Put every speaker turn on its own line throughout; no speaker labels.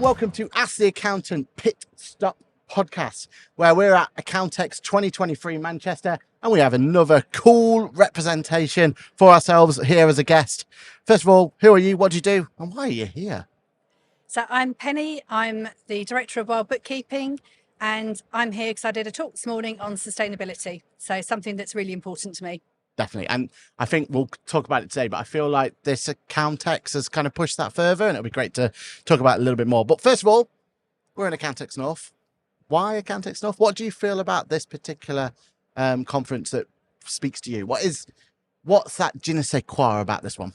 welcome to Ask the Accountant Pitstop Podcast, where we're at Accountex 2023 Manchester, and we have another cool representation for ourselves here as a guest. First of all, who are you? What do you do? And why are you here?
So I'm Penny. I'm the Director of Wild Bookkeeping, and I'm here because I did a talk this morning on sustainability. So something that's really important to me.
Definitely. And I think we'll talk about it today, but I feel like this Accountex has kind of pushed that further, and it'll be great to talk about it a little bit more. But first of all, we're in Accountex North. Why Accountex North? What do you feel about this particular conference that speaks to you? What's that je ne sais quoi about this one?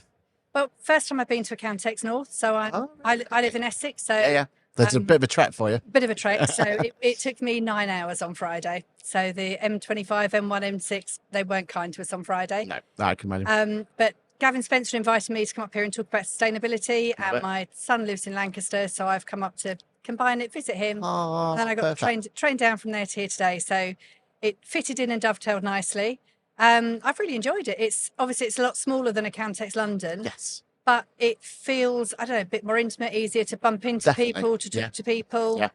Well, first time I've been to Accountex North. So I live in Essex. So
yeah. There's a bit of a trek for you.
Bit of a trek. So it took me 9 hours on Friday. So the M25, M1, M6, they weren't kind to us on Friday.
No, I can imagine.
But Gavin Spencer invited me to come up here and talk about sustainability. And my son lives in Lancaster, so I've come up to combine it, visit him.
Oh,
and then I got trained down from there to here today. So it fitted in and dovetailed nicely. I've really enjoyed it. It's a lot smaller than Accountex London.
Yes.
But it feels, I don't know, a bit more intimate, easier to bump into people, to talk to people.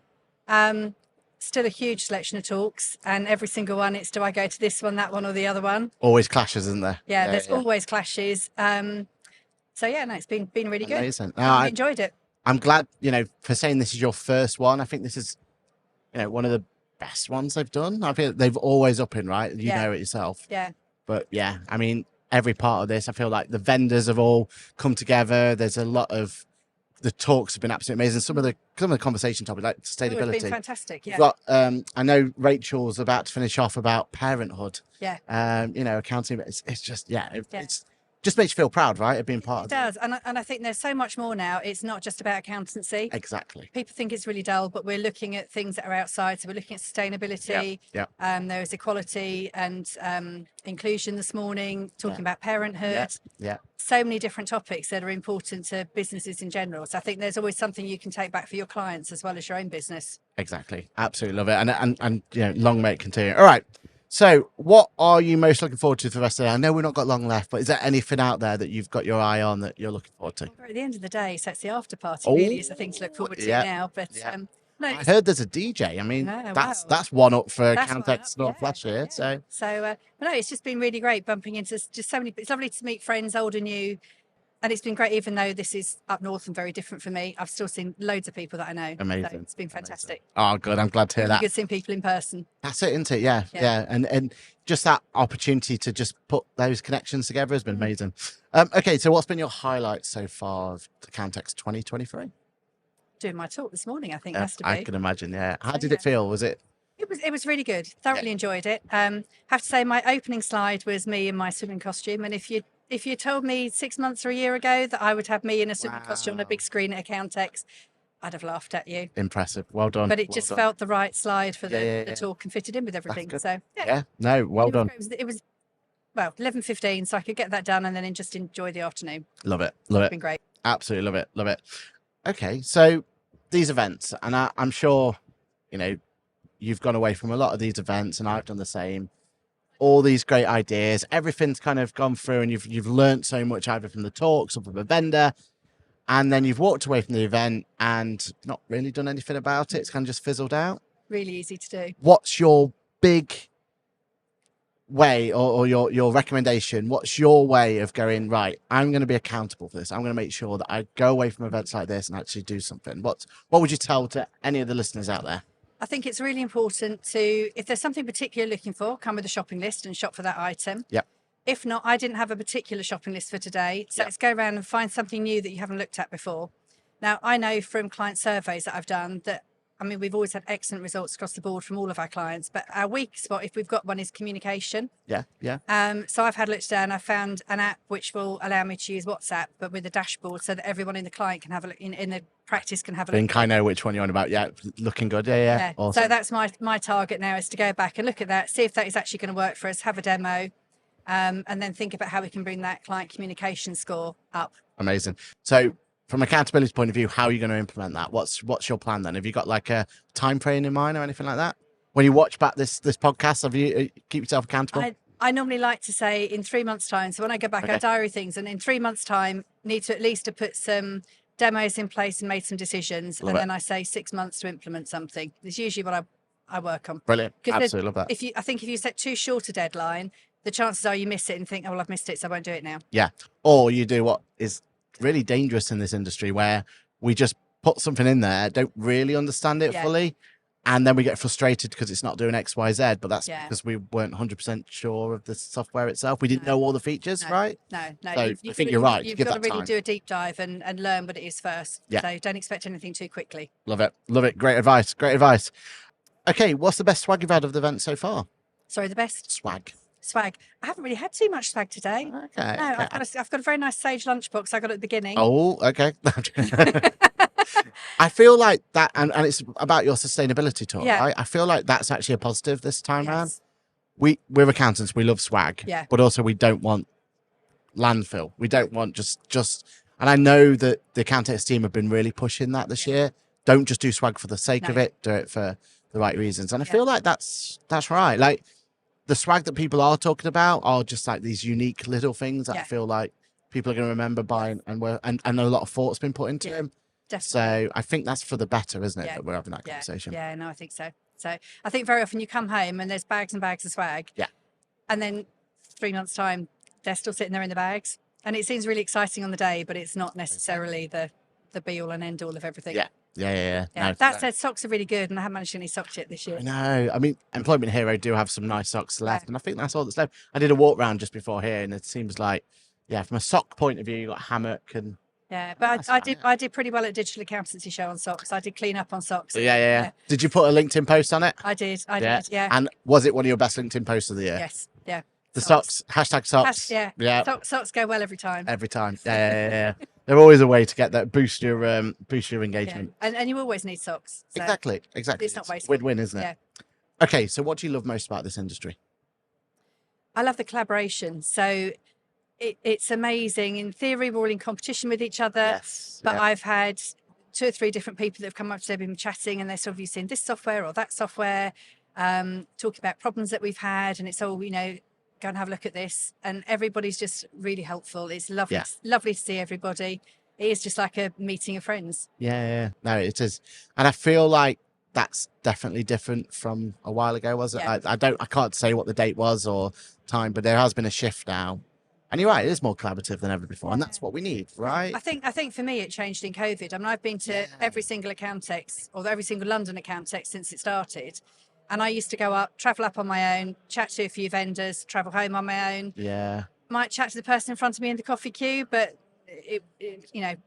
Yeah. Still a huge selection of talks, and every single one, it's do I go to this one, that one, or the other one?
Always clashes, isn't there?
Yeah, there's always clashes. So yeah, no, it's been really good.
Amazing.
I enjoyed it.
I'm glad, for saying this is your first one. I think this is, one of the best ones they've done. I feel they've always up in, right? You know it yourself.
Yeah.
But yeah, I mean, every part of this, I feel like the vendors have all come together. There's a lot of the talks have been absolutely amazing. Some of the conversation topics like sustainability.
It's been fantastic. Yeah.
We've got, I know Rachel's about to finish off about parenthood.
Yeah.
Accounting. It's just it's just makes you feel proud, right? Of being part of it.
It does. And I think there's so much more now. It's not just about accountancy.
Exactly.
People think it's really dull, but we're looking at things that are outside. So we're looking at sustainability.
Yeah.
There is equality and inclusion this morning, talking about parenthood.
Yeah.
So many different topics that are important to businesses in general. So I think there's always something you can take back for your clients as well as your own business.
Exactly. Absolutely love it. And long may it continue. All right. So what are you most looking forward to for the rest of the day? I know we've not got long left, but is there anything out there that you've got your eye on that you're looking forward to?
Well, at the end of the day, so it's the after party really is the thing to look forward to now. But no,
I heard there's a DJ. I mean, that's one up for Accountex North last year. So
no, it's just been really great bumping into just so many. It's lovely to meet friends, old and new. And it's been great, even though this is up north and very different for me. I've still seen loads of people that I know.
Amazing.
So it's been fantastic.
Oh, good. I'm glad to hear that.
Good seeing people in person.
That's it, isn't it? Yeah. And just that opportunity to just put those connections together has been amazing. Okay, so what's been your highlight so far of Accountex 2023?
Doing my talk this morning, I think has to be.
I can imagine, yeah. How did it feel? Was it?
It was really good. Thoroughly enjoyed it. Have to say my opening slide was me in my swimming costume, and if you told me 6 months or a year ago that I would have me in a swimming costume on a big screen at Accountex, I'd have laughed at you.
Impressive. Well done.
But it just felt the right slide for the talk and fitted in with everything. So
well done.
It was 11:15, so I could get that done and then just enjoy the afternoon.
Love it.
It's been great.
Absolutely love it. Okay, so these events, and I'm sure, you've gone away from a lot of these events, and I've done the same. All these great ideas, everything's kind of gone through, and you've learned so much either from the talks or from a vendor, and then you've walked away from the event and not really done anything about it. It's kind of just fizzled out.
Really easy to do.
What's your big way or your recommendation? What's your way of going, right, I'm going to be accountable for this. I'm going to make sure that I go away from events like this and actually do something. What would you tell to any of the listeners out there?
I think it's really important to, if there's something particular you're looking for, come with a shopping list and shop for that item.
Yep.
If not, I didn't have a particular shopping list for today. So let's go around and find something new that you haven't looked at before. Now, I know from client surveys that I've done that, we've always had excellent results across the board from all of our clients, but our weak spot, if we've got one, is communication.
Yeah.
So I've had a look down. I found an app which will allow me to use WhatsApp, but with a dashboard so that everyone in the client can have a look, in the practice can have a look.
I think I know which one you're on about. Yeah, looking good. Yeah. Awesome.
So that's my target now, is to go back and look at that, see if that is actually going to work for us, have a demo, and then think about how we can bring that client communication score up.
Amazing. So from accountability point of view, how are you going to implement that? What's your plan then? Have you got like a time frame in mind or anything like that? When you watch back this podcast, have you keep yourself accountable?
I normally like to say in 3 months' time. So when I go back, I diary things, and in 3 months' time, need to at least have put some demos in place and made some decisions.
Love
and
it.
then I say 6 months to implement something. It's usually what I work on.
Brilliant.
'Cause
Absolutely love that.
I think if you set too short a deadline, the chances are you miss it and think, oh, well, I've missed it, so I won't do it now.
Yeah. Or you do what is really dangerous in this industry, where we just put something in there, don't really understand it fully, and then we get frustrated because it's not doing X, Y, Z. But that's because we weren't 100% sure of the software itself. We didn't know all the features, right?
No.
So I think you're right.
You've
Give
got to
that
really
time.
do a deep dive and learn what it is first.
Yeah.
So don't expect anything too quickly.
Love it. Love it. Great advice. Great advice. Okay, what's the best swag you've had of the event so far?
Sorry, the best
Swag.
swag. I haven't really had too much swag today.
Okay.
No,
okay.
I've got a very nice Sage lunchbox I got at the beginning.
Oh, okay. I feel like that, and it's about your sustainability talk,
Yeah.
right? I feel like that's actually a positive this time around.
Yes.
We're accountants, we love swag,
Yeah.
but also we don't want landfill. We don't want just, and I know that the accountants team have been really pushing that this year. Don't just do swag for the sake of
No.
it, do it for the right reasons. And I
Yeah.
feel like that's right. Like the swag that people are talking about are just like these unique little things that I
Yeah.
feel like people are going to remember buying, and a lot of thought's been put into
Yeah.
them.
Definitely.
So I think that's for the better, isn't it?
Yeah.
That we're having that conversation.
Yeah, no, I think so. So I think very often you come home and there's bags and bags of swag.
Yeah.
And then 3 months' time, they're still sitting there in the bags. And it seems really exciting on the day, but it's not necessarily the be all and end all of everything.
Yeah. Yeah.
Yeah.
No,
That said, socks are really good, and I haven't managed to get any socks yet this year.
I know. I mean, Employment Hero do have some nice socks left, and I think that's all that's left. I did a walk round just before here, and it seems like, from a sock point of view, you got hammock and
Yeah, but
That's
I
fine,
did I did pretty well at digital accountancy show on socks. I did clean up on socks.
yeah. Did you put a LinkedIn post on it?
I did. Yeah.
And was it one of your best LinkedIn posts of the year?
Yes. Yeah.
The socks, hashtag socks.
Yeah. Socks go well every time.
Every time. Yeah. They're always a way to get that boost your
Yeah.
engagement.
And you always need socks. So
Exactly.
It's not wasteful.
Win-win, isn't it?
Yeah.
Okay, so what do you love most about this industry?
I love the collaboration. So it's amazing. In theory, we're all in competition with each other.
Yes.
But I've had 2 or 3 different people that have come up to me, been chatting, and they're sort of using this software or that software, talking about problems that we've had, and it's all, go and have a look at this. And everybody's just really helpful. It's lovely, lovely to see everybody. It is just like a meeting of friends.
Yeah. No, it is. And I feel like that's definitely different from a while ago, was it?
Yeah.
I can't say what the date was or time, but there has been a shift now. And you're right, it is more collaborative than ever before, and that's what we need, right?
I think for me it changed in COVID. I mean, I've been to every single Accountex, or every single London Accountex since it started. And I used to go up, travel up on my own, chat to a few vendors, travel home on my own.
Yeah.
Might chat to the person in front of me in the coffee queue, but it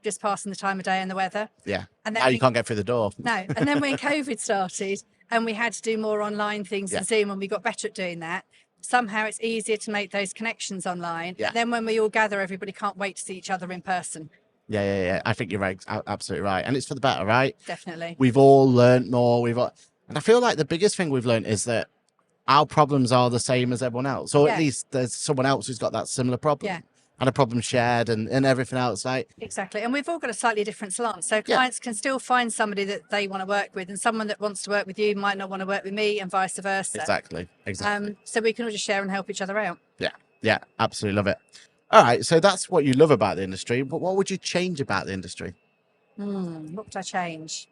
just passing the time of day and the weather.
Yeah.
And then
Now you can't get through the door.
No. And then when COVID started and we had to do more online things and Zoom, and we got better at doing that, somehow it's easier to make those connections online.
Yeah.
Then when we all gather, everybody can't wait to see each other in person.
Yeah. I think you're right, absolutely right. And it's for the better, right?
Definitely.
We've all learned more. And I feel like the biggest thing we've learned is that our problems are the same as everyone else. Or at least there's someone else who's got that similar problem.
Yeah.
And a problem shared and everything else. Like,
Exactly. And we've all got a slightly different slant. So clients can still find somebody that they want to work with, and someone that wants to work with you might not want to work with me, and vice versa.
Exactly.
So we can all just share and help each other out.
Yeah, absolutely love it. All right, so that's what you love about the industry, but what would you change about the industry?
What would I change?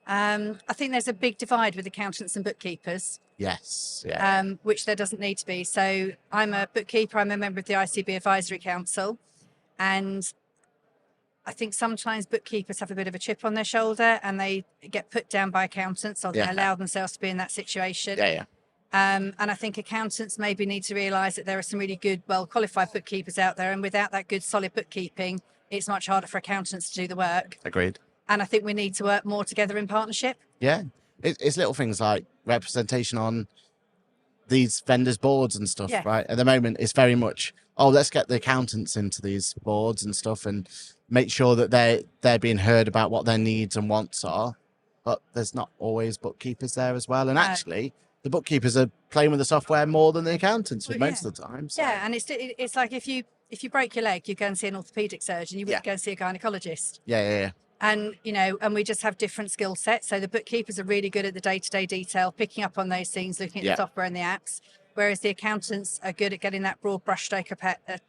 I think there's a big divide with accountants and bookkeepers.
Yes.
Which there doesn't need to be. So I'm a bookkeeper, I'm a member of the ICB Advisory Council, and I think sometimes bookkeepers have a bit of a chip on their shoulder and they get put down by accountants, or they allow themselves to be in that situation. And I think accountants maybe need to realise that there are some really good, well-qualified bookkeepers out there, and without that good, solid bookkeeping, it's much harder for accountants to do the work.
Agreed.
And I think we need to work more together in partnership.
Yeah. It's little things like representation on these vendors' boards and stuff, right? At the moment, it's very much, let's get the accountants into these boards and stuff and make sure that they're being heard about what their needs and wants are. But there's not always bookkeepers there as well. And actually, the bookkeepers are playing with the software more than the accountants most of the time. So.
Yeah, and it's like if you break your leg, you go and see an orthopedic surgeon. You wouldn't go and see a gynecologist.
Yeah.
And, and we just have different skill sets. So the bookkeepers are really good at the day-to-day detail, picking up on those things, looking at the software and the apps, whereas the accountants are good at getting that broad brushstroke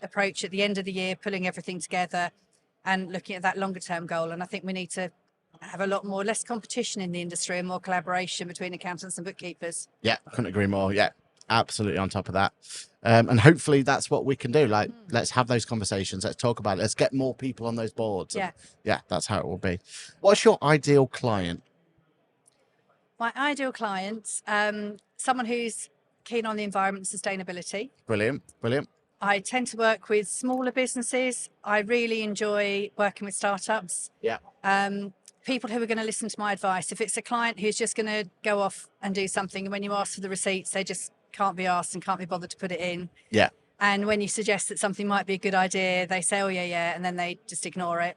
approach at the end of the year, pulling everything together and looking at that longer term goal. And I think we need to have a lot less competition in the industry and more collaboration between accountants and bookkeepers.
Yeah, I couldn't agree more. Yeah, absolutely on top of that. And hopefully that's what we can do. Like, let's have those conversations. Let's talk about it. Let's get more people on those boards.
Yeah.
Yeah, that's how it will be. What's your ideal client?
My ideal client, someone who's keen on the environment and sustainability.
Brilliant.
I tend to work with smaller businesses. I really enjoy working with startups.
Yeah.
People who are going to listen to my advice. If it's a client who's just going to go off and do something, and when you ask for the receipts, they just can't be asked and can't be bothered to put it in.
Yeah.
And when you suggest that something might be a good idea, they say, oh, yeah, and then they just ignore it.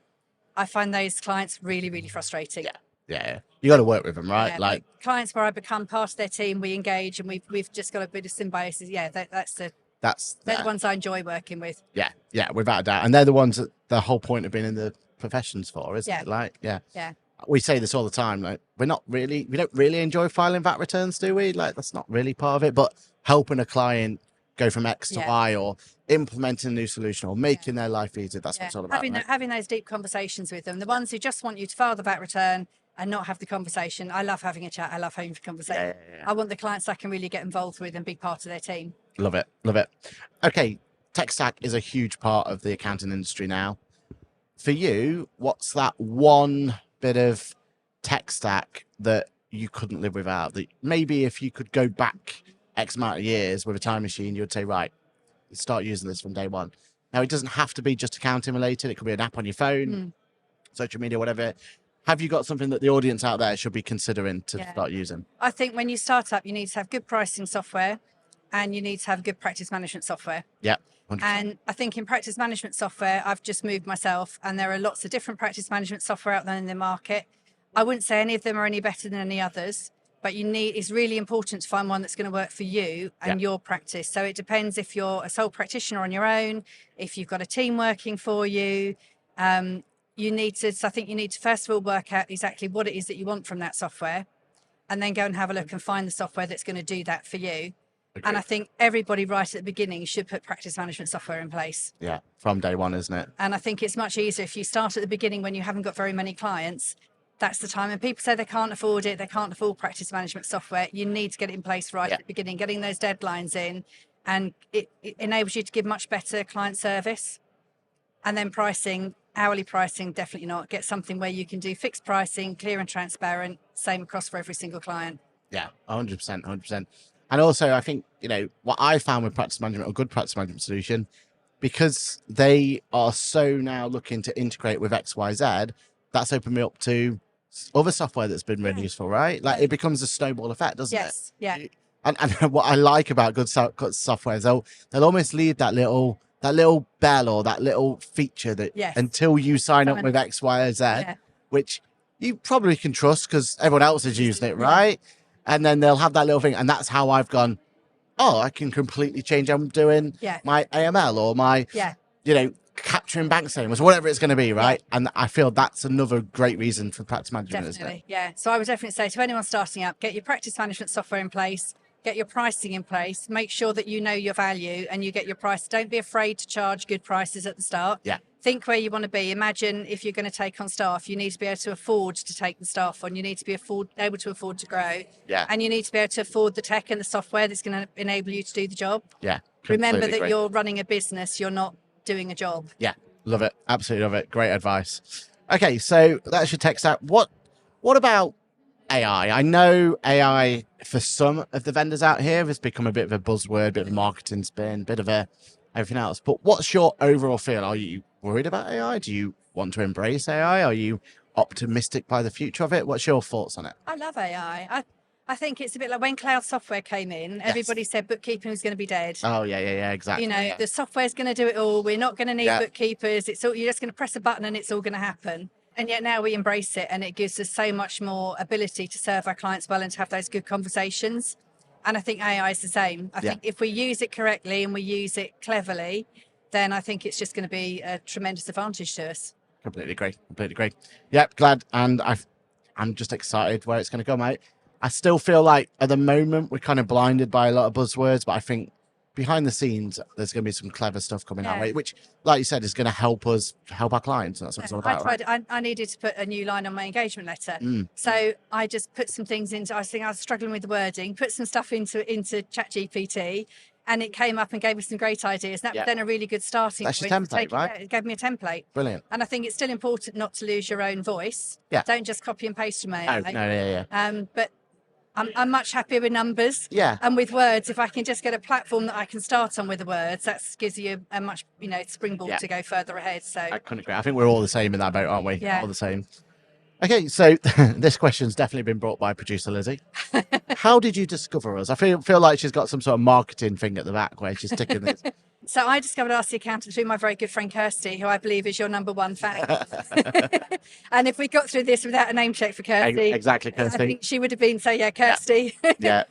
I find those clients really, really frustrating.
Yeah. You got to work with them, right?
Yeah,
like
clients where I become part of their team, we engage, and we've just got a bit of symbiosis. Yeah, they're the ones I enjoy working with.
Yeah, without a doubt. And they're the ones that the whole point of being in the professions for, isn't it? Like, yeah. We say this all the time. Like, we don't really enjoy filing VAT returns, do we? Like, that's not really part of it. But helping a client go from X to Y, or implementing a new solution, or making their life easier, that's what it's all about.
Having those deep conversations with them. The ones who just want you to file the VAT return and not have the conversation. I love having a chat. I love having a conversation. I want the clients I can really get involved with and be part of their team.
Love it. Okay, tech stack is a huge part of the accounting industry now. For you, what's that one bit of tech stack that you couldn't live without? That maybe if you could go back X amount of years with a time machine, you would say, right, start using this from day one. Now, it doesn't have to be just accounting related. It could be an app on your phone, social media, whatever. Have you got something that the audience out there should be considering to start using?
I think when you start up, you need to have good pricing software, and you need to have good practice management software.
Yeah. 100%.
And I think in practice management software, I've just moved myself, and there are lots of different practice management software out there in the market. I wouldn't say any of them are any better than any others, but it's really important to find one that's going to work for you and your practice. So it depends if you're a sole practitioner on your own, if you've got a team working for you. I think you need to first of all work out exactly what it is that you want from that software, and then go and have a look and find the software that's going to do that for you. Okay. And I think everybody right at the beginning should put practice management software in place.
Yeah, from day one, isn't it?
And I think it's much easier if you start at the beginning when you haven't got very many clients. That's the time. And people say they can't afford it. They can't afford practice management software. You need to get it in place right at the beginning, getting those deadlines in, and it enables you to give much better client service. And then pricing, hourly pricing, definitely not. Get something where you can do fixed pricing, clear and transparent, same across for every single client.
Yeah, 100%. And also, I think, what I found with practice management, or good practice management solution, because they are so now looking to integrate with XYZ, that's opened me up to other software that's been really useful, right? Like, it becomes a snowball effect, doesn't it?
Yes, yeah.
And what I like about good software is they'll almost leave that little bell or that little feature that until you sign up with X, Y, or Z, which you probably can trust because everyone else is using it, right? And then they'll have that little thing. And that's how I've gone, I can completely change how I'm doing my AML or my, capturing bank statements, whatever it's going to be, right? And I feel that's another great reason for practice management.
Definitely, yeah. So I would definitely say to anyone starting up, get your practice management software in place, get your pricing in place, make sure that you know your value and you get your price. Don't be afraid to charge good prices at the start.
Yeah.
Think where you want to be. Imagine if you're going to take on staff, you need to be able to afford to take the staff on. You need to be able to afford to grow.
Yeah.
And you need to be able to afford the tech and the software that's going to enable you to do the job.
Yeah.
Remember that you're running a business, you're not doing a job.
Yeah. Love it. Absolutely love it. Great advice. Okay, so that's your tech stack. What about AI? I know AI for some of the vendors out here has become a bit of a buzzword, a bit of a marketing spin, a bit of everything else. But what's your overall feel? Are you worried about AI? Do you want to embrace AI? Are you optimistic by the future of it? What's your thoughts on it?
I love AI. I think it's a bit like when cloud software came in, everybody said bookkeeping was going to be dead.
Oh, yeah, exactly.
The software's going to do it all. We're not going to need bookkeepers. You're just going to press a button and it's all going to happen. And yet now we embrace it, and it gives us so much more ability to serve our clients well and to have those good conversations. And I think AI is the same. I think if we use it correctly and we use it cleverly, then I think it's just going to be a tremendous advantage to us.
Completely agree. Yep, glad. And I'm just excited where it's going to go, mate. I still feel like at the moment we're kind of blinded by a lot of buzzwords, but I think behind the scenes, there's going to be some clever stuff coming our
Yeah.
way, which, like you said, is going to help us help our clients. And that's what it's all about.
I needed to put a new line on my engagement letter.
Mm.
So I just put some things into, I was struggling with the wording, put some stuff into ChatGPT, and it came up and gave me some great ideas. That was then a really good starting
That's
point.
your template, right?
It gave me a template.
Brilliant.
And I think it's still important not to lose your own voice.
Yeah.
Don't just copy and paste from AI.
No.
But I'm much happier with numbers.
Yeah.
And with words, if I can just get a platform that I can start on with the words, that gives you a much, springboard to go further ahead. So
I couldn't agree. I think we're all the same in that boat, aren't we?
Yeah.
All the same. Okay, so this question's definitely been brought by producer Lizzie. How did you discover us? I feel like she's got some sort of marketing thing at the back where she's sticking this.
So I discovered Ask the Accountant through my very good friend Kirsty, who I believe is your number one fan. And if we got through this without a name check for Kirsty,
Exactly, Kirsty.
I think she would have been, Kirsty.
Yeah.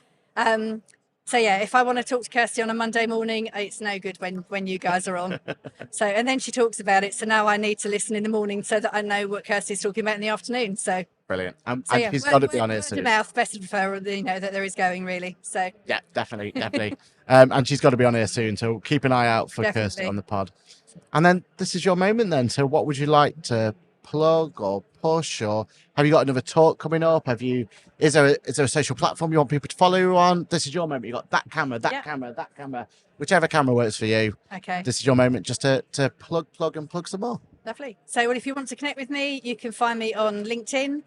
If I want to talk to Kirsty on a Monday morning, it's no good when you guys are on. And then she talks about it. So now I need to listen in the morning so that I know what Kirsty's talking about in the afternoon. So
brilliant. And she's got to be honest.
Word of mouth, best referral, that there is going really. So
yeah, definitely. And she's got to be on here soon. So keep an eye out for
Definitely.
Kirsty on the pod. And then this is your moment then. So what would you like to plug or push, or have you got another talk coming up? Is there a social platform you want people to follow you on? This is your moment. You got that camera, that camera, whichever camera works for you.
Okay.
This is your moment just to plug some more.
Lovely. So if you want to connect with me, you can find me on LinkedIn.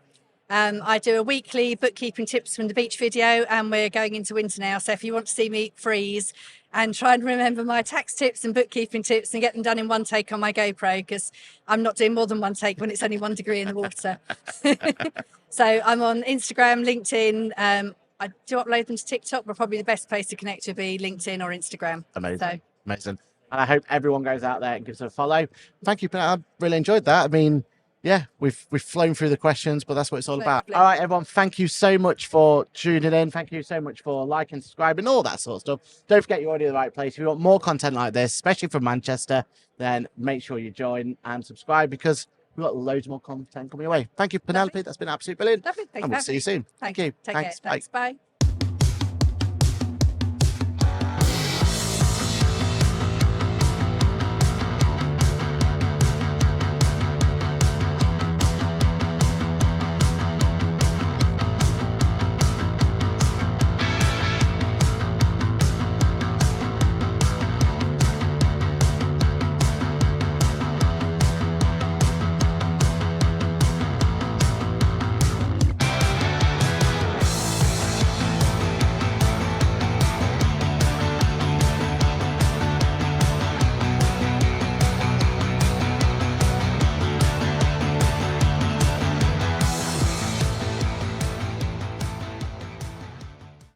I do a weekly bookkeeping tips from the beach video, and we're going into winter now. So if you want to see me freeze and try and remember my tax tips and bookkeeping tips and get them done in one take on my GoPro, because I'm not doing more than one take when it's only 1 degree in the water. So I'm on Instagram, LinkedIn. I do upload them to TikTok, but probably the best place to connect would be LinkedIn or Instagram.
Amazing. And I hope everyone goes out there and gives it a follow. Thank you, Penelope. I really enjoyed that. I mean, yeah, we've flown through the questions, but that's what it's all about. All right, everyone, thank you so much for tuning in. Thank you so much for liking, subscribing, all that sort of stuff. Don't forget you're already in the right place. If you want more content like this, especially from Manchester, then make sure you join and subscribe, because we've got loads more content coming your way. Thank you, Penelope. That's been absolutely brilliant.
Lovely. Thank
And
you.
we'll see you soon. Thank you.
Take care. Thanks. Bye.